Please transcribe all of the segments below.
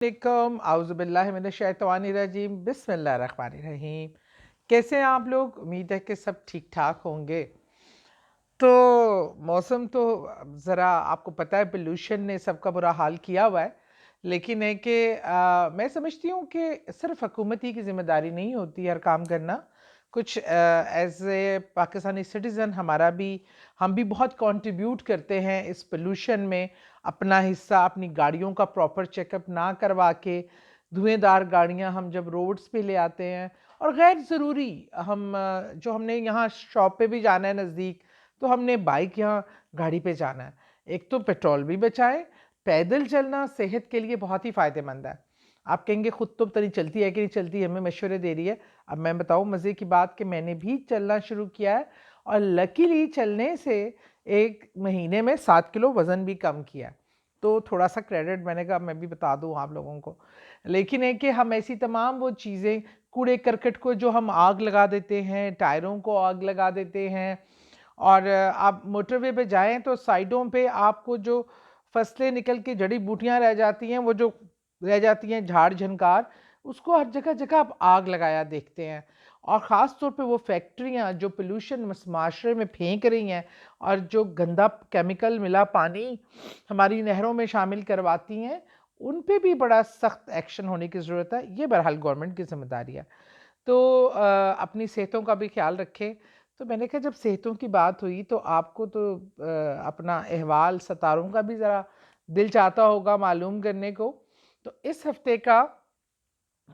आउज़ुबिल्लाहिमिनश्शैतानिर्रजीम बिस्मिल्लाहिर्रहमानिर्रहीम। कैसे हैं आप लोग? उम्मीद है कि सब ठीक ठाक होंगे। तो मौसम तो ज़रा आपको पता है पोल्यूशन ने सबका बुरा हाल किया हुआ है। लेकिन है कि मैं समझती हूँ कि सिर्फ हुकूमत ही की ज़िम्मेदारी नहीं होती हर काम करना। कुछ एज़ ए पाकिस्तानी सिटीज़न हम भी बहुत कंट्रीब्यूट करते हैं इस पोल्यूशन में। अपना हिस्सा अपनी गाड़ियों का प्रॉपर चेकअप ना करवा के धुएंदार गाड़ियां हम जब रोड्स पे ले आते हैं, और गैर ज़रूरी जो हमने यहाँ शॉप पे भी जाना है नज़दीक, तो हमने बाइक यहाँ गाड़ी पे जाना है। एक तो पेट्रोल भी बचाएं, पैदल चलना सेहत के लिए बहुत ही फ़ायदेमंद है। आप कहेंगे खुद तो पता नहीं चलती है कि नहीं चलती, हमें मशवरे दे रही है। अब मैं बताऊँ मज़े की बात कि मैंने भी चलना शुरू किया है, और लकीली चलने से 1 महीने में 7 किलो वज़न भी कम किया है। तो थोड़ा सा क्रेडिट मैंने कहा मैं भी बता दूँ आप लोगों को। लेकिन है कि हम ऐसी तमाम वो चीज़ें, कूड़े करकट को जो हम आग लगा देते हैं, टायरों को आग लगा देते हैं, और आप मोटरवे पे जाएँ तो साइडों पे आपको जो फसलें निकल के जड़ी बूटियाँ रह जाती हैं, वो जो रह जाती हैं झाड़ झंकार, उसको हर जगह-जगह आप आग लगाया देखते हैं। और ख़ास तौर पे वो फैक्ट्रियाँ जो पोल्यूशन माशरे में फेंक रही हैं, और जो गंदा केमिकल मिला पानी हमारी नहरों में शामिल करवाती हैं, उन पे भी बड़ा सख्त एक्शन होने की ज़रूरत है। ये बहरहाल गवर्नमेंट की ज़िम्मेदारी है। तो अपनी सेहतों का भी ख्याल रखें। तो मैंने कहा जब सेहतों की बात हुई तो आपको तो अपना अहवाल सितारों का भी ज़रा दिल चाहता होगा मालूम करने को। तो इस हफ्ते का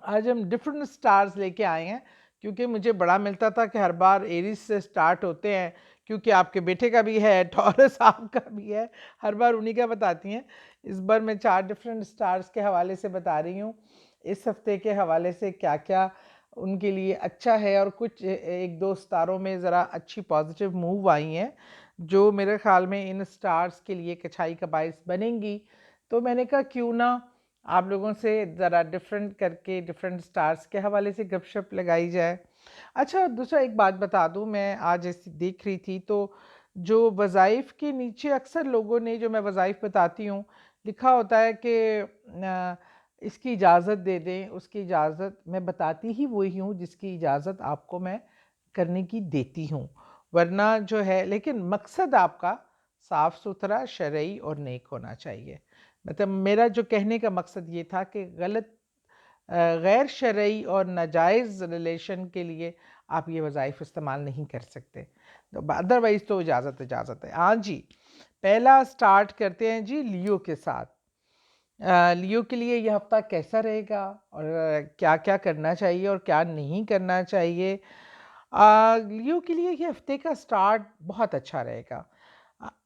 आज हम डिफरेंट स्टार्स लेके आए हैं, क्योंकि मुझे बड़ा मिलता था कि हर बार एरीज से स्टार्ट होते हैं, क्योंकि आपके बेटे का भी है, टॉरस आपका भी है, हर बार उन्हीं का बताती हैं। इस बार मैं 4 डिफरेंट स्टार्स के हवाले से बता रही हूँ, इस हफ्ते के हवाले से क्या क्या उनके लिए अच्छा है, और कुछ एक दो सितारों में ज़रा अच्छी पॉजिटिव मूव आई हैं जो मेरे ख्याल में इन स्टार्स के लिए एक अच्छाई का बायस बनेंगी। तो मैंने कहा क्यों ना आप लोगों से ज़रा डिफरेंट करके डिफरेंट स्टार्स के हवाले से गपशप लगाई जाए। अच्छा, दूसरा एक बात बता दूं, मैं आज ऐसी देख रही थी तो जो वज़ाइफ के नीचे अक्सर लोगों ने, जो मैं वज़ाइफ बताती हूँ, लिखा होता है कि इसकी इजाज़त दे दें, उसकी इजाज़त। मैं बताती ही वही हूँ जिसकी इजाज़त आपको मैं करने की देती हूँ, वरना जो है, लेकिन मकसद आपका साफ़ सुथरा शरई और नेक होना चाहिए। मतलब मेरा जो कहने का मकसद ये था कि गैर शरई और नाजायज़ रिलेशन के लिए आप ये वज़ाइफ इस्तेमाल नहीं कर सकते। तो अदरवाइज़ तो इजाज़त है। हाँ जी, पहला स्टार्ट करते हैं जी लियो के साथ। लियो के लिए ये हफ़्ता कैसा रहेगा, और क्या-क्या करना चाहिए और क्या नहीं करना चाहिए। लियो के लिए ये हफ़्ते का स्टार्ट बहुत अच्छा रहेगा।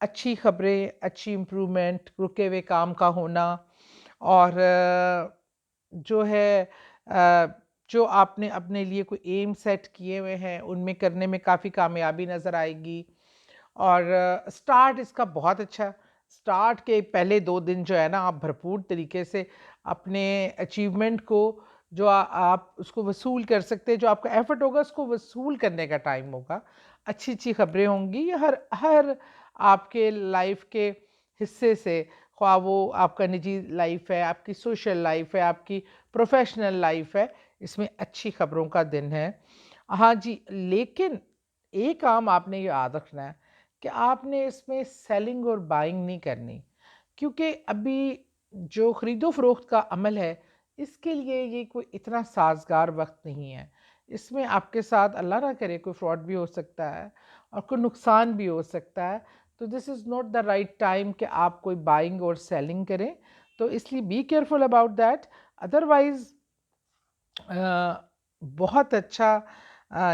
अच्छी खबरें, अच्छी इम्प्रूवमेंट, रुके हुए काम का होना, और जो है अ, जो आपने अपने लिए कोई एम सेट किए हुए हैं उनमें करने में काफ़ी कामयाबी नज़र आएगी। और स्टार्ट इसका बहुत अच्छा। स्टार्ट के पहले 2 दिन जो है ना, आप भरपूर तरीके से अपने अचीवमेंट को, जो आप उसको वसूल कर सकते हैं, जो आपका एफर्ट होगा उसको वसूल करने का टाइम होगा। अच्छी-अच्छी खबरें होंगी हर हर आपके लाइफ के हिस्से से, ख्वाह वो आपका निजी लाइफ है, आपकी सोशल लाइफ है, आपकी प्रोफेशनल लाइफ है, इसमें अच्छी खबरों का दिन है। हाँ जी, लेकिन एक काम आपने याद रखना है कि आपने इसमें सेलिंग और बाइंग नहीं करनी, क्योंकि अभी जो ख़रीदो फ़रोख्त का अमल है, इसके लिए ये कोई इतना साज़गार वक्त नहीं है। इसमें आपके साथ अल्लाह ना करे कोई फ्रॉड भी हो सकता है, और कोई नुकसान भी हो सकता है। तो this is not the right time कि आप कोई बाइंग और सेलिंग करें। तो इसलिए be careful about that. Otherwise बहुत अच्छा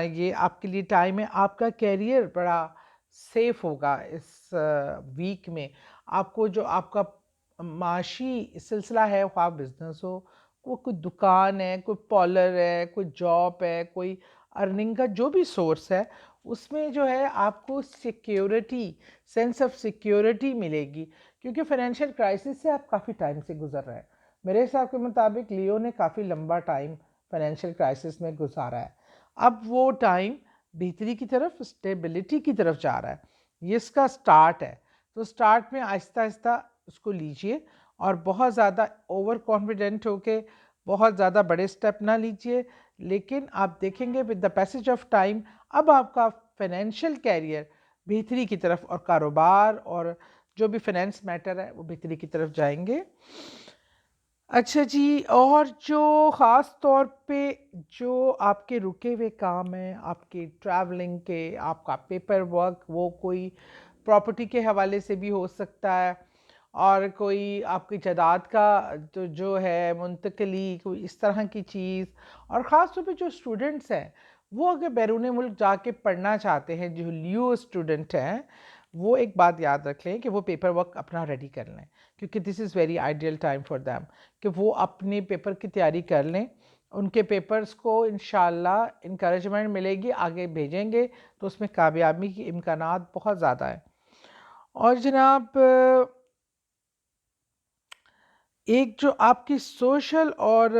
ये आपके लिए टाइम है। आपका करियर बड़ा सेफ होगा इस वीक में। आपको जो आपका माशी सिलसिला है, ख्वाह बिजनेस हो, वो कोई दुकान है, कोई पार्लर है, कोई जॉब है, कोई अर्निंग का जो भी सोर्स है, उसमें जो है आपको सिक्योरिटी, सेंस ऑफ सिक्योरिटी मिलेगी, क्योंकि फाइनेंशियल क्राइसिस से आप काफ़ी टाइम से गुजर रहे हैं। मेरे हिसाब के मुताबिक लियो ने काफ़ी लंबा टाइम फाइनेंशियल क्राइसिस में गुजारा है। अब वो टाइम बेहतरी की तरफ, स्टेबिलिटी की तरफ जा रहा है। ये इसका स्टार्ट है। तो स्टार्ट में आहिस्ता आहिस्ता उसको लीजिए, और बहुत ज़्यादा ओवर कॉन्फिडेंट होके बहुत ज़्यादा बड़े स्टेप ना लीजिए, लेकिन आप देखेंगे with the passage of time अब आपका फाइनेंशियल कैरियर बेहतरी की तरफ और कारोबार और जो भी फाइनेंस मैटर है वो बेहतरी की तरफ जाएंगे। अच्छा जी, और जो ख़ास तौर पे जो आपके रुके हुए काम हैं, आपके ट्रैवलिंग के, आपका पेपर वर्क, वो कोई प्रॉपर्टी के हवाले से भी हो सकता है और कोई आपकी जायदाद का तो जो है मुंतकली, कोई इस तरह की चीज़। और ख़ास तौर पे जो स्टूडेंट्स हैं, वो अगर बैरून मुल्क जाके पढ़ना चाहते हैं, जो लियो स्टूडेंट हैं, वो एक बात याद रख लें कि वो पेपर वर्क अपना रेडी कर लें, क्योंकि this is very ideal time for them कि वो अपने पेपर की तैयारी कर लें। उनके पेपर्स को इंशाल्लाह इनकरेजमेंट मिलेगी, आगे भेजेंगे तो उसमें कामयाबी के इम्कानात बहुत ज़्यादा है। और जनाब, एक जो आपकी सोशल और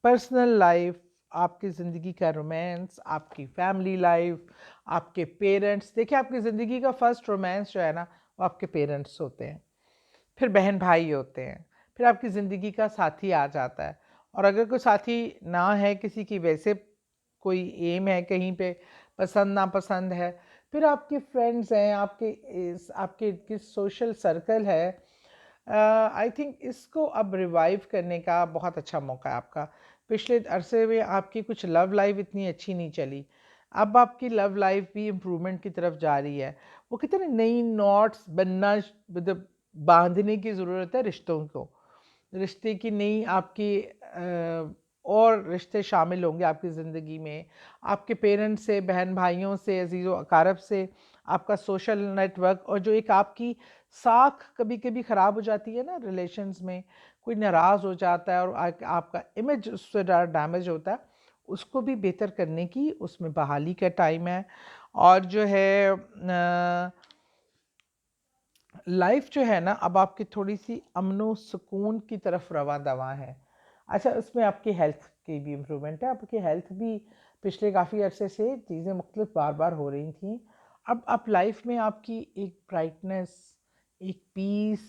पर्सनल लाइफ, आपकी ज़िंदगी का रोमांस, आपकी फैमिली लाइफ, आपके पेरेंट्स, देखिए आपकी ज़िंदगी का फर्स्ट रोमांस जो है ना, वो आपके पेरेंट्स होते हैं, फिर बहन भाई होते हैं, फिर आपकी ज़िंदगी का साथी आ जाता है। और अगर कोई साथी ना है, किसी की वैसे कोई एम है कहीं पे, पसंद नापसंद है, फिर आपके फ्रेंड्स हैं, आपके सोशल सर्कल है। आई थिंक इसको अब रिवाइव करने का बहुत अच्छा मौका है आपका। पिछले अरसे में आपकी कुछ लव लाइफ इतनी अच्छी नहीं चली, अब आपकी लव लाइफ भी इम्प्रूवमेंट की तरफ जा रही है। वो कितने नई नॉट्स बनना, मतलब बांधने की ज़रूरत है रिश्तों को, रिश्ते की नई आपकी और रिश्ते शामिल होंगे आपकी ज़िंदगी में। आपके पेरेंट्स से, बहन भाइयों से, अजीज़ अकारब से, आपका सोशल नेटवर्क, और जो एक आपकी साख कभी कभी ख़राब हो जाती है ना रिलेशंस में, कोई नाराज़ हो जाता है और आपका इमेज उससे डैमेज होता है, उसको भी बेहतर करने की उसमें बहाली का टाइम है। और जो है लाइफ जो है ना, अब आपकी थोड़ी सी अमनो सुकून की तरफ रवा दवा है। अच्छा, उसमें आपकी हेल्थ की भी इम्प्रूवमेंट है, आपकी हेल्थ भी पिछले काफ़ी अरसे से चीज़ें मुख्तलिफ बार बार हो रही थी। अब लाइफ में आपकी एक ब्राइटनेस, एक पीस,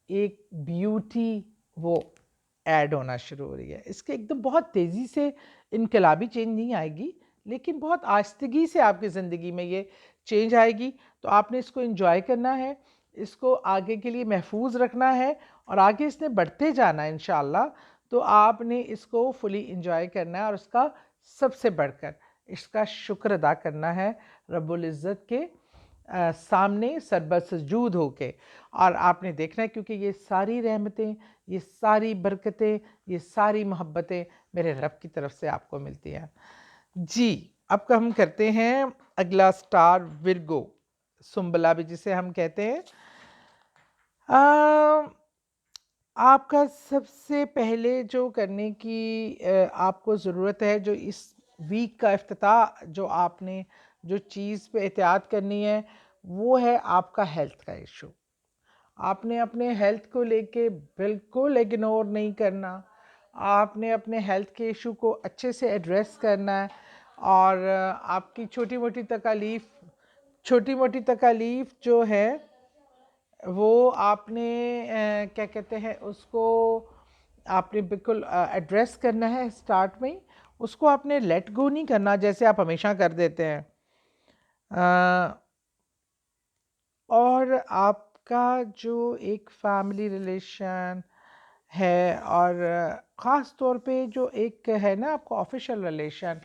एक ब्यूटी, वो ऐड होना शुरू हो रही है। इसके एकदम बहुत तेज़ी से इनकलाबी चेंज नहीं आएगी, लेकिन बहुत आहिस्तगी से आपकी ज़िंदगी में ये चेंज आएगी। तो आपने इसको एंजॉय करना है, इसको आगे के लिए महफूज रखना है, और आगे इसने बढ़ते जाना है इंशाअल्लाह। तो आपने इसको फुली एंजॉय करना है और उसका सबसे बढ़कर इसका शुक्र अदा करना है रब्बुल इज़्ज़त के सामने सरबसजूद होके। और आपने देखना है, क्योंकि ये सारी रहमतें, ये सारी बरकतें, ये सारी मोहब्बतें मेरे रब की तरफ से आपको मिलती हैं जी। अब हम करते हैं अगला स्टार, विर्गो, सुंबला भी जिसे हम कहते हैं। आपका सबसे पहले जो करने की आपको ज़रूरत है, जो इस वीक का इफ्तिताह, जो आपने जो चीज़ पे एहतियात करनी है, वो है आपका हेल्थ का इशू। आपने अपने हेल्थ को लेके बिल्कुल इग्नोर नहीं करना, आपने अपने हेल्थ के इशू को अच्छे से एड्रेस करना है। और आपकी छोटी मोटी तकालीफ जो है, वो आपने क्या कहते हैं उसको, आपने बिल्कुल एड्रेस करना है स्टार्ट में ही। उसको आपने लेट गो नहीं करना जैसे आप हमेशा कर देते हैं। और आपका जो एक फैमिली रिलेशन है, और ख़ास तौर पे जो एक है ना आपका ऑफिशियल रिलेशन,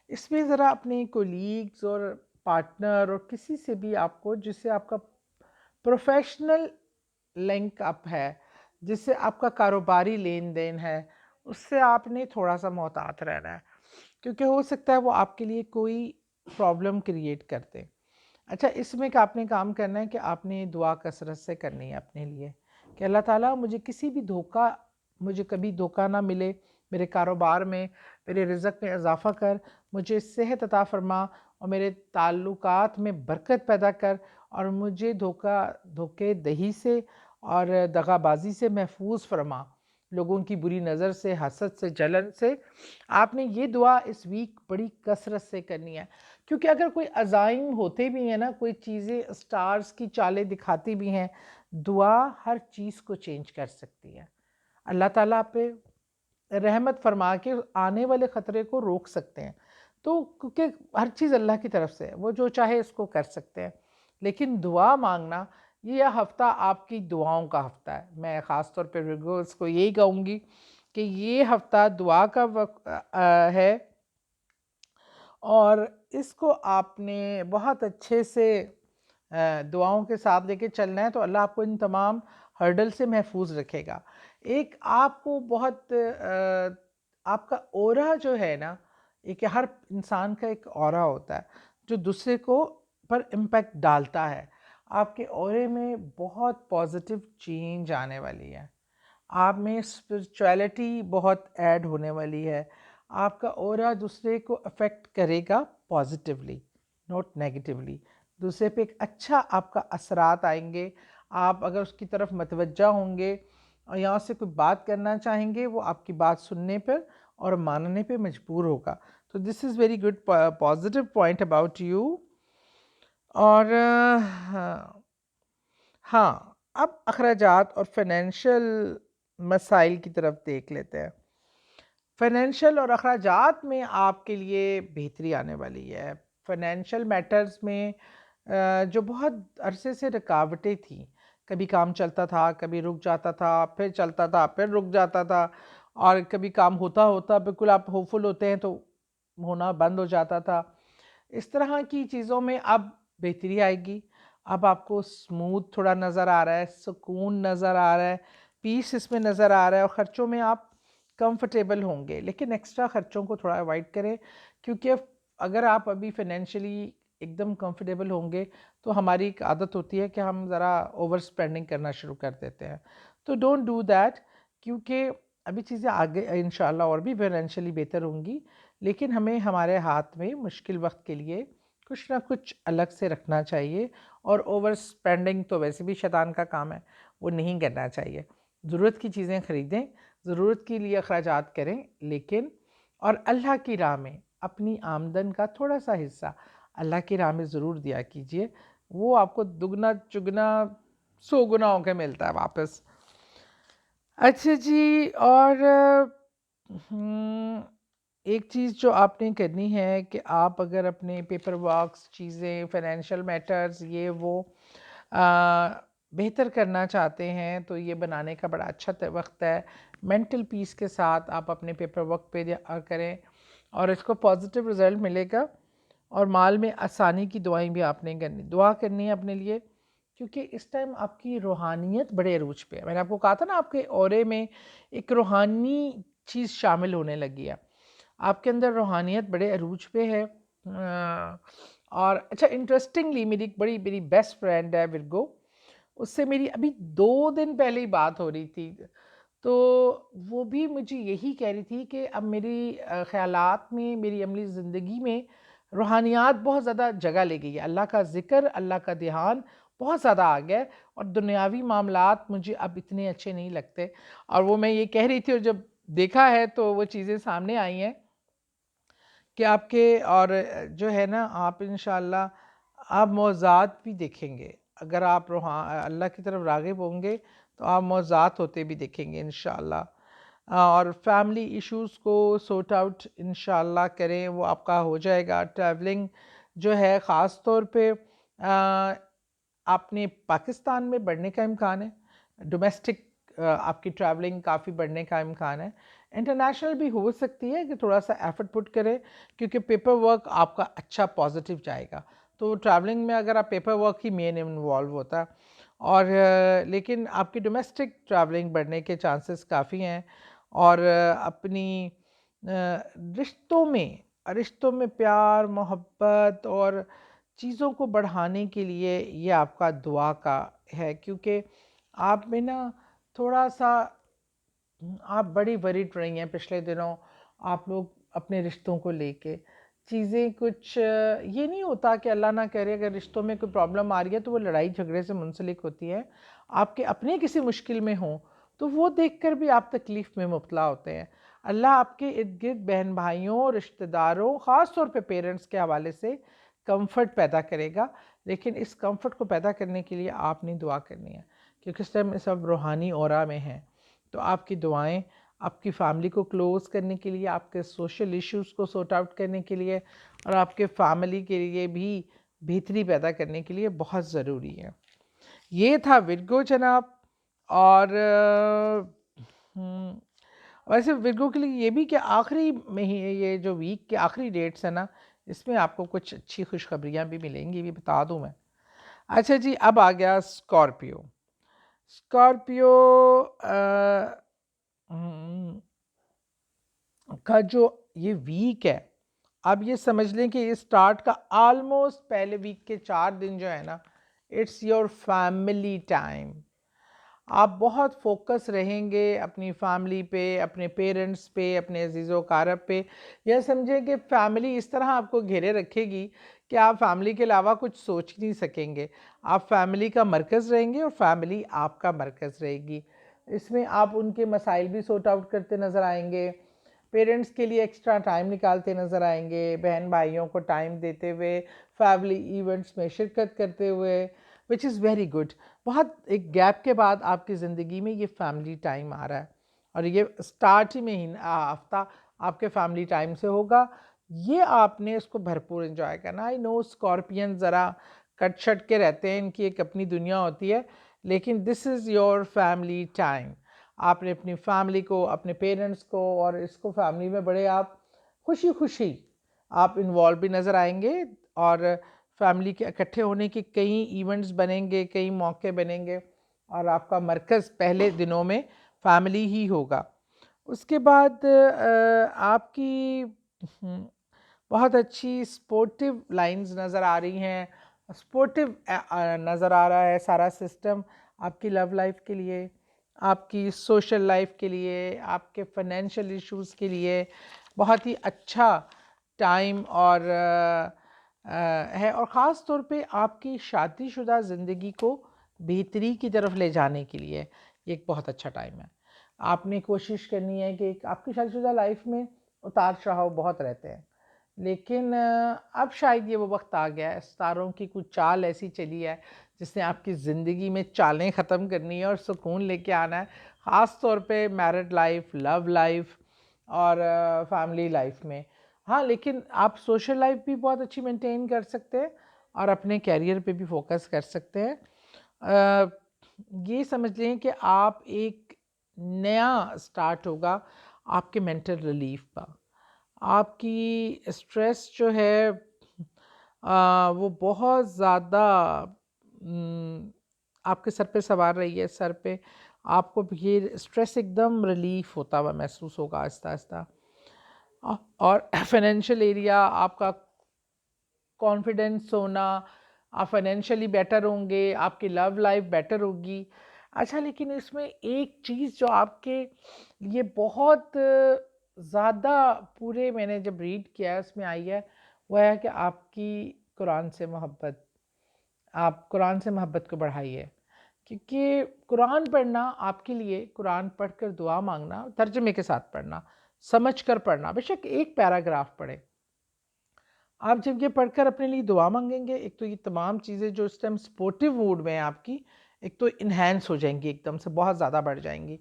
इसमें ज़रा अपने कोलीग्स और पार्टनर और किसी से भी आपको, जिससे आपका प्रोफेशनल लिंक अप है, जिससे आपका कारोबारी लेन देन है, उससे आपने थोड़ा सा मोहतात रहना है, क्योंकि हो सकता है वो आपके लिए कोई प्रॉब्लम क्रिएट करते। अच्छा, इसमें का आपने काम करना है कि आपने दुआ कसरत से करनी है अपने लिए कि अल्लाह ताला मुझे कभी धोखा ना मिले, मेरे कारोबार में, मेरे रिज़्क़ में इजाफ़ा कर, मुझे सेहत अता फ़रमा, और मेरे ताल्लुकात में बरकत पैदा कर, और मुझे धोखे दही से और दगाबाजी से महफूज फरमा, लोगों की बुरी नज़र से, हसद से, जलन से। आपने ये दुआ इस वीक बड़ी कसरत से करनी है। क्योंकि अगर कोई अज़ाइम होते भी हैं ना, कोई चीज़ें स्टार्स की चालें दिखाती भी हैं, दुआ हर चीज़ को चेंज कर सकती है। अल्लाह ताला आप पे रहमत फरमा के आने वाले ख़तरे को रोक सकते हैं। तो क्योंकि हर चीज़ अल्लाह की तरफ से है, वो जो चाहे इसको कर सकते हैं। लेकिन दुआ मांगना, ये हफ़्ता आपकी दुआओं का हफ़्ता है। मैं ख़ास तौर पे विर्गोज़ को यही कहूँगी कि ये हफ़्ता दुआ का है, और इसको आपने बहुत अच्छे से दुआओं के साथ लेके चलना है, तो अल्लाह आपको इन तमाम हर्डल से महफूज रखेगा। एक आपको बहुत आपका ऑरा जो है ना, एक हर इंसान का एक ऑरा होता है जो दूसरे को पर इम्पैक्ट डालता है। आपके ऑरे में बहुत पॉजिटिव चेंज आने वाली है, आप में स्पिरिचुअलिटी बहुत ऐड होने वाली है। आपका ऑरा दूसरे को अफेक्ट करेगा पॉजिटिवली, नॉट नेगेटिवली। दूसरे पे एक अच्छा आपका असरात आएंगे। आप अगर उसकी तरफ मतवज्जा होंगे और यहाँ से कोई बात करना चाहेंगे, वो आपकी बात सुनने पर और मानने पे मजबूर होगा। तो this is very good positive point about you. और हाँ, अब अखराजात और फाइनेंशियल मसाइल की तरफ देख लेते हैं। फाइनेंशियल और अखराजात में आपके लिए बेहतरी आने वाली है। फाइनेंशियल मैटर्स में जो बहुत अरसे से रुकावटें थीं, कभी काम चलता था, कभी रुक जाता था, फिर चलता था, फिर रुक जाता था, और कभी काम होता होता बिल्कुल आप होपफुल होते हैं तो होना बंद हो जाता था। इस तरह की चीज़ों में अब बेहतरी आएगी। अब आपको स्मूथ थोड़ा नज़र आ रहा है, सुकून नज़र आ रहा है, पीस इसमें नज़र आ रहा है, और ख़र्चों में आप कंफर्टेबल होंगे। लेकिन एक्स्ट्रा ख़र्चों को थोड़ा अवॉइड करें, क्योंकि अगर आप अभी फाइनेंशियली एकदम कंफर्टेबल होंगे तो हमारी एक आदत होती है कि हम ज़रा ओवर स्पेंडिंग करना शुरू कर देते हैं। तो डोंट डू दैट, क्योंकि अभी चीज़ें आगे इंशाल्लाह और भी फाइनेंशियली बेहतर होंगी। लेकिन हमें हमारे हाथ में मुश्किल वक्त के लिए कुछ ना कुछ अलग से रखना चाहिए, और ओवर स्पेंडिंग तो वैसे भी शैतान का काम है, वो नहीं करना चाहिए। ज़रूरत की चीज़ें ख़रीदें, ज़रूरत के लिए अखराजात करें, लेकिन और अल्लाह की राह में अपनी आमदन का थोड़ा सा हिस्सा अल्लाह की राह में ज़रूर दिया कीजिए। वो आपको दुगना चुगना 100 गुना होकर मिलता है वापस। अच्छा जी, और एक चीज़ जो आपने करनी है कि आप अगर अपने पेपर वर्क्स, चीज़ें, फाइनेंशियल मैटर्स, ये वो बेहतर करना चाहते हैं, तो ये बनाने का बड़ा अच्छा वक्त है। मेंटल पीस के साथ आप अपने पेपर वर्क पे करें, और इसको पॉजिटिव रिज़ल्ट मिलेगा। और माल में आसानी की दुआएं भी आपने दुआ करनी है अपने लिए, क्योंकि इस टाइम आपकी रूहानियत बड़े अरूज पे है। मैंने आपको कहा था ना, आपके ऑरे में एक रूहानी चीज़ शामिल होने लगी है, आपके अंदर रूहानियत बड़े अरूज पे है। और अच्छा, इंटरेस्टिंगली मेरी एक बड़ी मेरी बेस्ट फ्रेंड है विर्गो, उससे मेरी अभी 2 दिन पहले ही बात हो रही थी। तो वो भी मुझे यही कह रही थी कि अब मेरी ख़यालात में, मेरी अमली ज़िंदगी में रूहानियात बहुत ज़्यादा जगह ले गई है। अल्लाह का ज़िक्र, अल्लाह का ध्यान बहुत ज़्यादा आ गया है, और दुनियावी मामलात मुझे अब इतने अच्छे नहीं लगते। और वो मैं ये कह रही थी, और जब देखा है तो वो चीज़ें सामने आई हैं कि आपके, और जो है ना, आप इंशाअल्लाह आप मौज़ात भी देखेंगे। अगर आप अल्लाह की तरफ राग़िब होंगे तो आप मौज़ात होते भी देखेंगे इंशाअल्लाह। और फैमिली इश्यूज़ को सॉर्ट आउट इंशाअल्लाह करें, वो आपका हो जाएगा। ट्रैवलिंग जो है ख़ास तौर पे आपने पाकिस्तान में बढ़ने का इम्कान है, डोमेस्टिक आपकी ट्रैवलिंग काफ़ी बढ़ने का इम्कान है। इंटरनेशनल भी हो सकती है कि थोड़ा सा एफर्ट पुट करें, क्योंकि पेपर वर्क आपका अच्छा पॉजिटिव जाएगा। तो ट्रैवलिंग में अगर आप पेपर वर्क ही मेन इन्वॉल्व होता है, और लेकिन आपकी डोमेस्टिक ट्रैवलिंग बढ़ने के चांसेस काफ़ी हैं। और अपनी रिश्तों में प्यार, मोहब्बत और चीज़ों को बढ़ाने के लिए ये आपका दुआ का है, क्योंकि आप में ना थोड़ा सा आप बड़ी वरीड रही हैं पिछले दिनों। आप लोग अपने रिश्तों को लेके चीज़ें कुछ ये नहीं होता कि अल्लाह ना करे अगर रिश्तों में कोई प्रॉब्लम आ रही है तो वो लड़ाई झगड़े से मुंसलिक होती है। आपके अपने किसी मुश्किल में हों तो वो देखकर भी आप तकलीफ़ में मुब्तला होते हैं। अल्लाह आपके इर्द गिर्द बहन भाइयों, रिश्तेदारों, ख़ास तौर पे पेरेंट्स के हवाले से कंफर्ट पैदा करेगा, लेकिन इस कंफर्ट को पैदा करने के लिए आपने दुआ करनी है, क्योंकि इस टाइम सब रूहानी ऑरा में हैं। तो आपकी दुआएं आपकी फैमिली को क्लोज़ करने के लिए, आपके सोशल इश्यूज़ को सॉर्ट आउट करने के लिए और आपके फैमिली के लिए भी बेहतरी पैदा करने के लिए बहुत ज़रूरी है। ये था विर्गो जनाब। और वैसे विर्गो के लिए ये भी कि आखिरी महीने, ये जो वीक के आखिरी डेट्स है ना, इसमें आपको कुछ अच्छी खुशखबरियाँ भी मिलेंगी, भी बता दूँ मैं। अच्छा जी, अब आ गया स्कॉर्पियो। स्कॉर्पियो का जो ये वीक है, आप ये समझ लें कि ये स्टार्ट का ऑलमोस्ट पहले वीक के 4 दिन जो है ना, इट्स योर फैमिली टाइम। आप बहुत फोकस रहेंगे अपनी फैमिली पे, अपने पेरेंट्स पे, अपने अजीज़ो कारब पे। यह समझें कि फैमिली इस तरह आपको घेरे रखेगी कि आप फैमिली के अलावा कुछ सोच नहीं सकेंगे। आप फैमिली का मरकज़ रहेंगे और फैमिली आपका मरकज़ रहेगी। इसमें आप उनके मसाइल भी सॉर्ट आउट करते नज़र आएंगे, पेरेंट्स के लिए एक्स्ट्रा टाइम निकालते नज़र आएंगे, बहन भाइयों को टाइम देते हुए, फैमिली इवेंट्स में शिरकत करते हुए, विच इज़ वेरी गुड। बहुत एक गैप के बाद आपकी ज़िंदगी में ये फैमिली टाइम आ रहा है, और ये स्टार्ट ही में ही हफ्ता आपके फैमिली टाइम से होगा। ये आपने इसको भरपूर एंजॉय करना। आई नो स्कॉर्पियन ज़रा कट शट के रहते हैं, इनकी एक अपनी दुनिया होती है, लेकिन this is your family time. आपने अपनी फैमिली को, अपने पेरेंट्स को और इसको फैमिली में बड़े आप खुशी खुशी आप इन्वॉल्व भी नज़र आएंगे, और फैमिली के इकट्ठे होने के कई इवेंट्स बनेंगे, कई मौके बनेंगे, और आपका मरकज़ पहले दिनों में फैमिली ही होगा। उसके बाद आपकी बहुत अच्छी स्पोर्टिव लाइंस नज़र आ रही हैं, स्पोर्टिव नज़र आ रहा है सारा सिस्टम आपकी लव लाइफ के लिए, आपकी सोशल लाइफ के लिए, आपके फाइनेंशियल इश्यूज़ के लिए बहुत ही अच्छा टाइम और है। और ख़ास तौर पे आपकी शादीशुदा ज़िंदगी को बेहतरी की तरफ ले जाने के लिए ये एक बहुत अच्छा टाइम है। आपने कोशिश करनी है कि आपकी शादीशुदा लाइफ में उतार चढ़ाव बहुत रहते हैं, लेकिन अब शायद ये वो वक्त आ गया है, सितारों की कुछ चाल ऐसी चली है जिसने आपकी ज़िंदगी में चालें ख़त्म करनी है और सुकून लेके आना है, ख़ास तौर पे मैरिड लाइफ, लव लाइफ और फैमिली लाइफ में। हाँ, लेकिन आप सोशल लाइफ भी बहुत अच्छी मेंटेन कर सकते हैं और अपने कैरियर पे भी फोकस कर सकते हैं। ये समझ लें कि आप एक नया स्टार्ट होगा आपके मेंटल रिलीफ पर। आपकी स्ट्रेस जो है वो बहुत ज़्यादा आपके सर पे सवार रही है, सर पे आपको ये स्ट्रेस एकदम रिलीफ होता हुआ महसूस होगा आहिस्ता आहिस्ता। और फाइनेंशियल एरिया आपका कॉन्फिडेंस होना, आप फाइनेंशियली बेटर होंगे, आपकी लव लाइफ बेटर होगी। अच्छा, लेकिन इसमें एक चीज़ जो आपके लिए बहुत ज़्यादा पूरे मैंने जब रीड किया है उसमें आई है, वह है कि आपकी कुरान से मोहब्बत। आप कुरान से मोहब्बत को बढ़ाइए, क्योंकि कुरान पढ़ना आपके लिए, कुरान पढ़कर दुआ मांगना, तर्जुमे के साथ पढ़ना, समझ कर पढ़ना, बेशक एक पैराग्राफ पढ़े, आप जब ये पढ़कर अपने लिए दुआ मांगेंगे, एक तो ये तमाम चीज़ें जो इस टाइम सपोर्टिव मूड में हैं आपकी, एक तो इन्हेंस हो जाएंगी, एकदम से बहुत ज़्यादा बढ़ जाएंगी।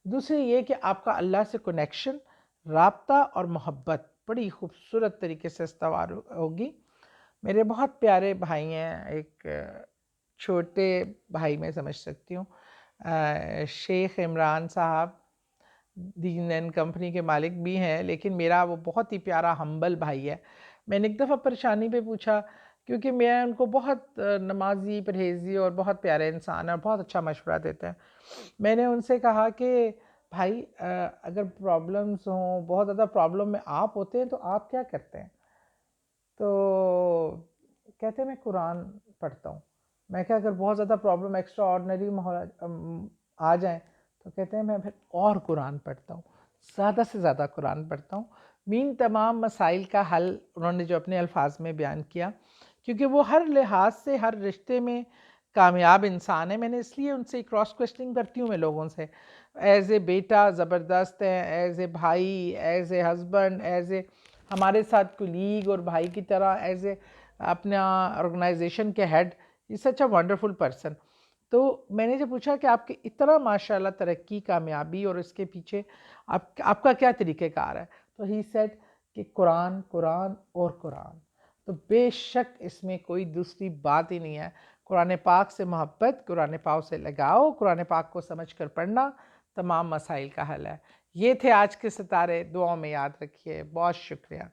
दूसरी ये कि आपका अल्लाह से कनेक्शन, राब्ता और मोहब्बत बड़ी खूबसूरत तरीके से इस्तवार होगी। मेरे बहुत प्यारे भाई हैं, एक छोटे भाई मैं समझ सकती हूँ, शेख इमरान साहब, दीन एंड कंपनी के मालिक भी हैं, लेकिन मेरा वो बहुत ही प्यारा हम्बल भाई है। मैंने एक दफ़ा परेशानी पे पूछा, क्योंकि मैं उनको बहुत नमाजी, परहेज़ी और बहुत प्यारे इंसान है और बहुत अच्छा मशवरा देते हैं। मैंने उनसे कहा कि भाई अगर प्रॉब्लम्स हों, बहुत ज़्यादा प्रॉब्लम में आप होते हैं तो आप क्या करते हैं? तो कहते हैं मैं कुरान पढ़ता हूँ। मैं क्या, अगर बहुत ज़्यादा प्रॉब्लम एक्स्ट्रा ऑर्डिनरी आ जाएँ तो कहते हैं मैं फिर और कुरान पढ़ता हूँ, ज़्यादा से ज़्यादा कुरान पढ़ता हूँ। मीन तमाम मसाइल का हल उन्होंने जो अपने अल्फाज में बयान किया, क्योंकि वो हर लिहाज से हर रिश्ते में कामयाब इंसान है। मैंने इसलिए उनसे क्रॉस क्वेश्चनिंग करती हूँ मैं लोगों से, एज ए बेटा ज़बरदस्त है, एज ए भाई, as a husband, as a हमारे साथ कुलीग और भाई की तरह, एज ए अपना ऑर्गेनाइजेशन के head, is such a wonderful person. तो मैंने जब पूछा कि आपकी इतना माशाल्लाह तरक्की, कामयाबी और इसके पीछे आपका क्या तरीक़ेकार है, तो ही सेड कि कुरान, कुरान और कुरान। तो बेशक इसमें कोई दूसरी बात ही नहीं है। कुरान पाक से मोहब्बत, कुरान पाक से लगाओ, कुरान पाक को समझ कर पढ़ना तमाम मसाइल का हल है। ये थे आज के सितारे, दुआओं में याद रखिए। बहुत शुक्रिया।